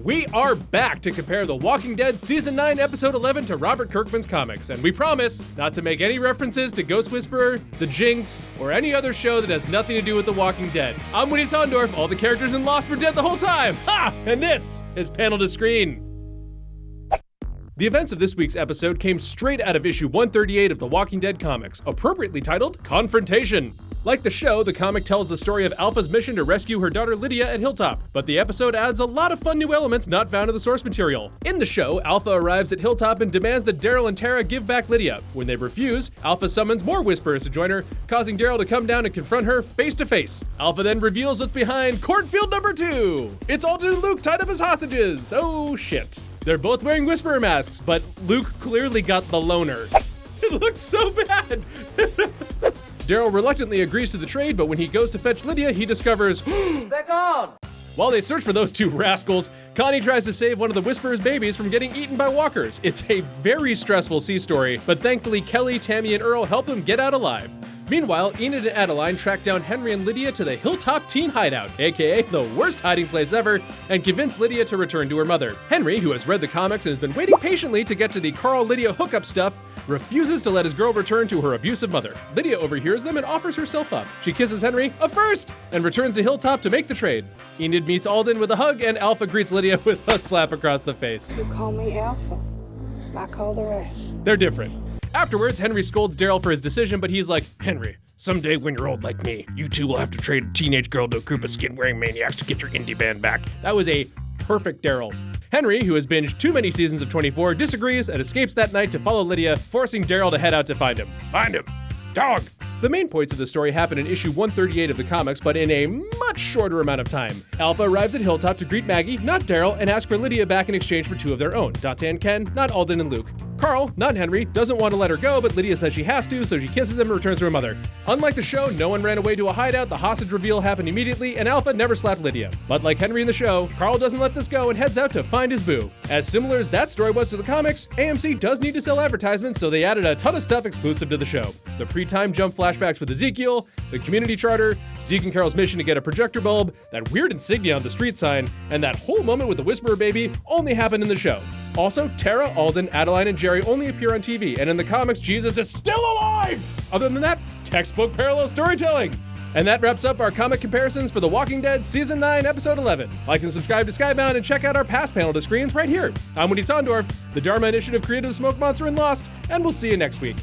We are back to compare The Walking Dead Season 9, Episode 11 to Robert Kirkman's comics, and we promise not to make any references to Ghost Whisperer, The Jinx, or any other show that has nothing to do with The Walking Dead. I'm Woody Tondorf, all the characters in Lost were dead the whole time! Ha! And this is Panel to Screen. The events of this week's episode came straight out of issue 138 of The Walking Dead comics, appropriately titled Confrontation. Like the show, the comic tells the story of Alpha's mission to rescue her daughter Lydia at Hilltop, but the episode adds a lot of fun new elements not found in the source material. In the show, Alpha arrives at Hilltop and demands that Daryl and Tara give back Lydia. When they refuse, Alpha summons more Whisperers to join her, causing Daryl to come down and confront her face to face. Alpha then reveals what's behind Cornfield number 2. It's Alden and Luke tied up as hostages. Oh shit. They're both wearing Whisperer masks, but Luke clearly got the loner. It looks so bad. Daryl reluctantly agrees to the trade, but when he goes to fetch Lydia, he discovers they're gone! While they search for those two rascals, Connie tries to save one of the Whisperer's babies from getting eaten by walkers. It's a very stressful sea story, but thankfully Kelly, Tammy, and Earl help them get out alive. Meanwhile, Enid and Adeline track down Henry and Lydia to the Hilltop Teen Hideout, aka the worst hiding place ever, and convince Lydia to return to her mother. Henry, who has read the comics and has been waiting patiently to get to the Carl-Lydia hookup stuff, refuses to let his girl return to her abusive mother. Lydia overhears them and offers herself up. She kisses Henry a first and returns to Hilltop to make the trade. Enid meets Alden with a hug and Alpha greets Lydia with a slap across the face. You call me Alpha. I call the rest. They're different. Afterwards, Henry scolds Daryl for his decision, but he's like, Henry, someday when you're old like me, you too will have to trade a teenage girl to a group of skin-wearing maniacs to get your indie band back. That was a perfect Daryl. Henry, who has binged too many seasons of 24, disagrees and escapes that night to follow Lydia, forcing Daryl to head out to find him. Find him! Dog! The main points of the story happen in issue 138 of the comics, but in a much shorter amount of time. Alpha arrives at Hilltop to greet Maggie, not Daryl, and ask for Lydia back in exchange for two of their own, Dante and Ken, not Alden and Luke. Carl, not Henry, doesn't want to let her go, but Lydia says she has to, so she kisses him and returns to her mother. Unlike the show, no one ran away to a hideout, the hostage reveal happened immediately, and Alpha never slapped Lydia. But like Henry in the show, Carl doesn't let this go and heads out to find his boo. As similar as that story was to the comics, AMC does need to sell advertisements, so they added a ton of stuff exclusive to the show. The pre-time jump flashbacks with Ezekiel, the community charter, Zeke and Carol's mission to get a projector bulb, that weird insignia on the street sign, and that whole moment with the Whisperer baby only happened in the show. Also, Tara, Alden, Adeline, and Jerry only appear on TV, and in the comics, Jesus is still alive! Other than that, textbook parallel storytelling! And that wraps up our comic comparisons for The Walking Dead Season 9, Episode 11. Like and subscribe to Skybound and check out our past panel to screens right here. I'm Woody Tondorf, the Dharma Initiative created the Smoke Monster and Lost, and we'll see you next week.